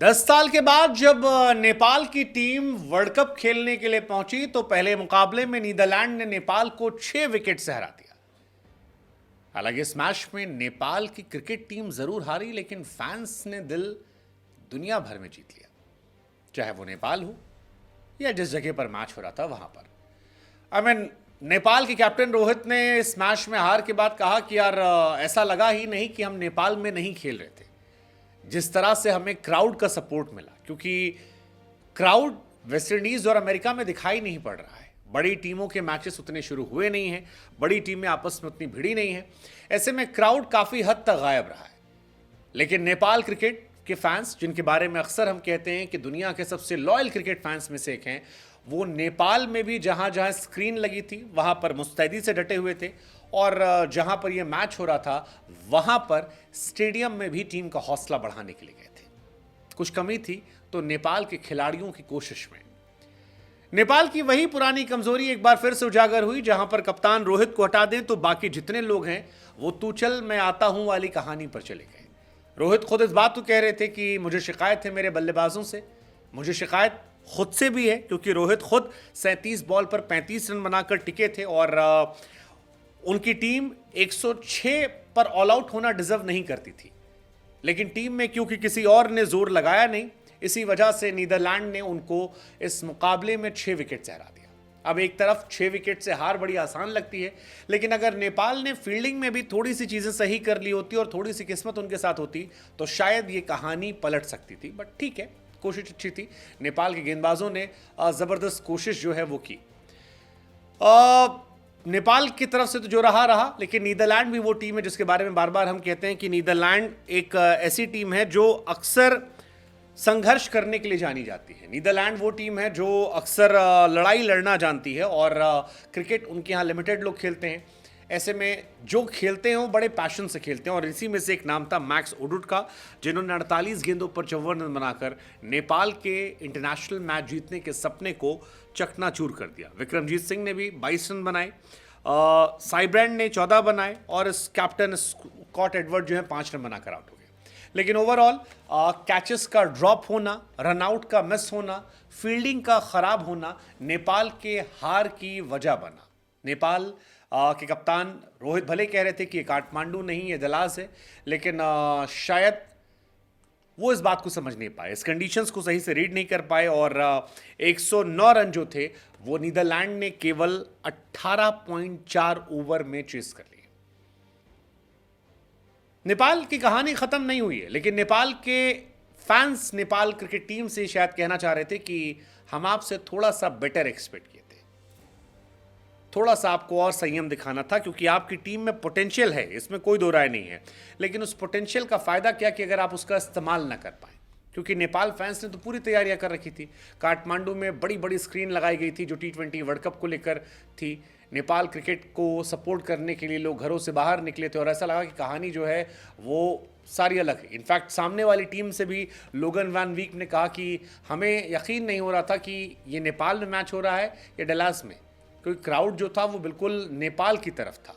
10 साल के बाद जब नेपाल की टीम वर्ल्ड कप खेलने के लिए पहुंची तो पहले मुकाबले में नीदरलैंड ने नेपाल को 6 विकेट से हरा दिया। हालांकि इस मैच में नेपाल की क्रिकेट टीम जरूर हारी, लेकिन फैंस ने दिल दुनिया भर में जीत लिया, चाहे वो नेपाल हो या जिस जगह पर मैच हो रहा था वहां पर। नेपाल के कैप्टन रोहित ने इस मैच में हार के बाद कहा कि यार ऐसा लगा ही नहीं कि हम नेपाल में नहीं खेल रहे थे, जिस तरह से हमें क्राउड का सपोर्ट मिला, क्योंकि क्राउड वेस्ट इंडीज और अमेरिका में दिखाई नहीं पड़ रहा है। बड़ी टीमों के मैचेस उतने शुरू हुए नहीं हैं, बड़ी टीमें आपस में उतनी भिड़ी नहीं है, ऐसे में क्राउड काफी हद तक गायब रहा है। लेकिन नेपाल क्रिकेट के फैंस, जिनके बारे में अक्सर हम कहते हैं कि दुनिया के सबसे लॉयल क्रिकेट फैंस में से एक हैं, वो नेपाल में भी जहां जहां स्क्रीन लगी थी वहां पर मुस्तैदी से डटे हुए थे, और जहां पर यह मैच हो रहा था वहां पर स्टेडियम में भी टीम का हौसला बढ़ाने के लिए गए थे। कुछ कमी थी तो नेपाल के खिलाड़ियों की कोशिश में। नेपाल की वही पुरानी कमजोरी एक बार फिर से उजागर हुई, जहां पर कप्तान रोहित को हटा दें तो बाकी जितने लोग हैं वो तू चल मैं आता हूं वाली कहानी पर चले गए। रोहित खुद इस बात को कह रहे थे कि मुझे शिकायत है मेरे बल्लेबाजों से, मुझे शिकायत खुद से भी है, क्योंकि रोहित खुद 37 बॉल पर 35 रन बनाकर टिके थे और उनकी टीम 106 पर ऑल आउट होना डिजर्व नहीं करती थी। लेकिन टीम में क्योंकि किसी और ने जोर लगाया नहीं, इसी वजह से नीदरलैंड ने उनको इस मुकाबले में 6 विकेट से हरा दिया। अब एक तरफ 6 विकेट से हार बड़ी आसान लगती है, लेकिन अगर नेपाल ने फील्डिंग में भी थोड़ी सी चीजें सही कर ली होती और थोड़ी सी किस्मत उनके साथ होती तो शायद ये कहानी पलट सकती थी। बट ठीक है, कोशिश अच्छी थी, नेपाल के गेंदबाजों ने जबरदस्त कोशिश जो है वो की। नेपाल की तरफ से तो जो रहा, लेकिन नीदरलैंड भी वो टीम है जिसके बारे में बार बार हम कहते हैं कि नीदरलैंड एक ऐसी टीम है जो अक्सर संघर्ष करने के लिए जानी जाती है। नीदरलैंड वो टीम है जो अक्सर लड़ाई लड़ना जानती है, और क्रिकेट उनके यहाँ लिमिटेड लोग खेलते हैं। ऐसे में जो खेलते हैं वो बड़े पैशन से खेलते हैं, और इसी में से एक नाम था मैक्स ओडुट का, जिन्होंने 48 गेंदों पर 54 रन बनाकर नेपाल के इंटरनेशनल मैच जीतने के सपने को चकनाचूर कर दिया। विक्रमजीत सिंह ने भी 22 रन बनाए, साइब्रैंड ने 14 बनाए, और इस कैप्टन स्कॉट एडवर्ड जो है 5 रन बनाकर आउट हो गए। लेकिन ओवरऑल कैचेस का ड्रॉप होना, रनआउट का मिस होना, फील्डिंग का खराब होना नेपाल के हार की वजह बना। नेपाल के कप्तान रोहित भले कह रहे थे कि ये काठमांडू नहीं, ये दलास है, लेकिन शायद वो इस बात को समझ नहीं पाए, इस कंडीशंस को सही से रीड नहीं कर पाए, और 109 रन जो थे वो नीदरलैंड ने केवल 18.4 ओवर में चेस कर लिए। नेपाल की कहानी खत्म नहीं हुई है, लेकिन नेपाल के फैंस नेपाल क्रिकेट टीम से शायद कहना चाह रहे थे कि हम आपसे थोड़ा सा बेटर एक्सपेक्ट किए थे, थोड़ा सा आपको और संयम दिखाना था, क्योंकि आपकी टीम में पोटेंशियल है, इसमें कोई दो राय नहीं है, लेकिन उस पोटेंशियल का फायदा क्या कि अगर आप उसका इस्तेमाल ना कर पाए। क्योंकि नेपाल फैंस ने तो पूरी तैयारियां कर रखी थी, काठमांडू में बड़ी बड़ी स्क्रीन लगाई गई थी जो T20 वर्ल्ड कप को लेकर थी। नेपाल क्रिकेट को सपोर्ट करने के लिए लोग घरों से बाहर निकले थे, और ऐसा लगा कि कहानी जो है वो सारी अलग है। इनफैक्ट सामने वाली टीम से भी लोगन वैन वीक ने कहा कि हमें यकीन नहीं हो रहा था कि ये नेपाल में मैच हो रहा है या डलास में, क्योंकि क्राउड जो था वो बिल्कुल नेपाल की तरफ था।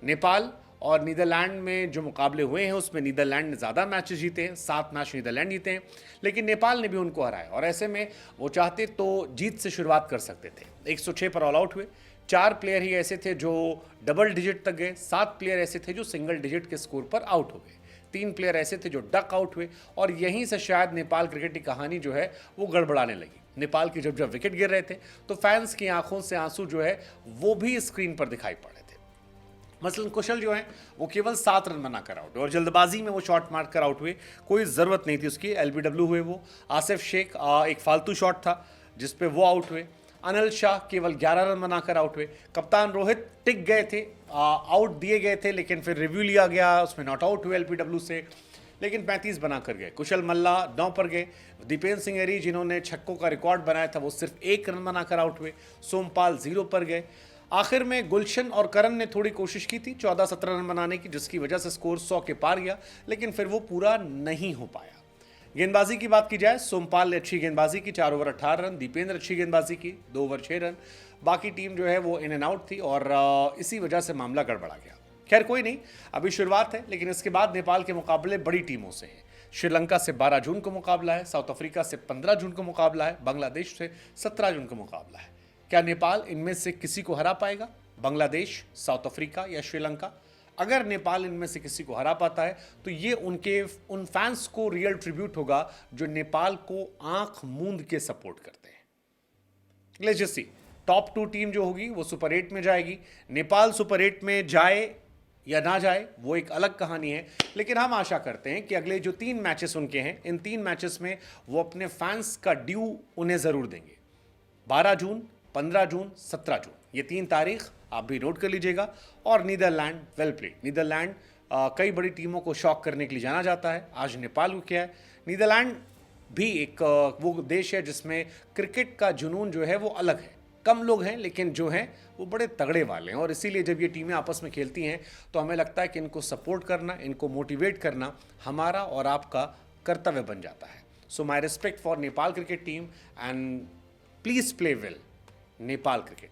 नेपाल और नीदरलैंड में जो मुकाबले हुए हैं उसमें नीदरलैंड ने ज़्यादा मैचेस जीते हैं, 7 मैच नीदरलैंड जीते हैं, लेकिन नेपाल ने भी उनको हराया, और ऐसे में वो चाहते तो जीत से शुरुआत कर सकते थे। 106 पर ऑल आउट हुए, 4 प्लेयर ही ऐसे थे जो डबल डिजिट तक गए, 7 प्लेयर ऐसे थे जो सिंगल डिजिट के स्कोर पर आउट हो गए, 3 प्लेयर ऐसे थे जो डक आउट हुए, और यहीं से शायद नेपाल क्रिकेट की कहानी जो है वो गड़बड़ाने लगी। नेपाल की जब विकेट गिर रहे थे तो फैंस की आंखों से आंसू जो है वो भी स्क्रीन पर दिखाई पड़ रहे थे। मसलन कुशल जो है वो केवल 7 रन बनाकर आउट हुए, और जल्दबाजी में वो शॉट मारकर आउट हुए, कोई ज़रूरत नहीं थी उसकी, LBW हुए वो। आसिफ शेख एक फालतू शॉट था जिसपे वो आउट हुए। अनिल शाह केवल 11 रन बनाकर आउट हुए। कप्तान रोहित टिक गए थे, आउट दिए गए थे, लेकिन फिर रिव्यू लिया गया, उसमें नॉट आउट हुए LBW से, लेकिन 35 बनाकर गए। कुशल मल्ला 9 पर गए। दीपेंद्र सिंह एरी जिन्होंने छक्कों का रिकॉर्ड बनाया था वो सिर्फ 1 रन बनाकर आउट हुए। सोमपाल 0 पर गए। आखिर में गुलशन और करण ने थोड़ी कोशिश की थी 14-17 रन बनाने की, जिसकी वजह से स्कोर 100 के पार गया, लेकिन फिर वो पूरा नहीं हो पाया। गेंदबाजी की बात की जाए, सोमपाल ने अच्छी गेंदबाजी की, 4 ओवर 18 रन। दीपेंद्र अच्छी गेंदबाजी की, 2 ओवर 6 रन। बाकी टीम जो है वो इन एंड आउट थी, और इसी वजह से मामला गड़बड़ा गया। खैर कोई नहीं, अभी शुरुआत है, लेकिन इसके बाद नेपाल के मुकाबले बड़ी टीमों से हैं। श्रीलंका से 12 जून को मुकाबला है, साउथ अफ्रीका से 15 जून को मुकाबला है, बांग्लादेश से 17 जून को मुकाबला है। क्या नेपाल इनमें से किसी को हरा पाएगा? बांग्लादेश, साउथ अफ्रीका या श्रीलंका? अगर नेपाल इनमें से किसी को हरा पाता है तो ये उन फैंस को रियल ट्रिब्यूट होगा जो नेपाल को आंख मूंद के सपोर्ट करते हैं। Let's just see, top 2 team जो होगी वो सुपर 8 में जाएगी। नेपाल सुपर 8 में जाए या ना जाए वो एक अलग कहानी है, लेकिन हम आशा करते हैं कि अगले जो 3 मैचेस उनके हैं, इन 3 मैचेस में वो अपने फैंस का ड्यू उन्हें जरूर देंगे। 12 जून, 15 जून, 17 जून, ये 3 तारीख आप भी नोट कर लीजिएगा। और नीदरलैंड, वेल प्लेड। नीदरलैंड कई बड़ी टीमों को शॉक करने के लिए जाना जाता है। आज नेपाल को क्या है, नीदरलैंड भी एक वो देश है जिसमें क्रिकेट का जुनून जो है वो अलग है। कम लोग हैं लेकिन जो हैं वो बड़े तगड़े वाले हैं, और इसीलिए जब ये टीमें आपस में खेलती हैं तो हमें लगता है कि इनको सपोर्ट करना, इनको मोटिवेट करना हमारा और आपका कर्तव्य बन जाता है। So my respect for Nepal cricket team and please play well Nepal cricket.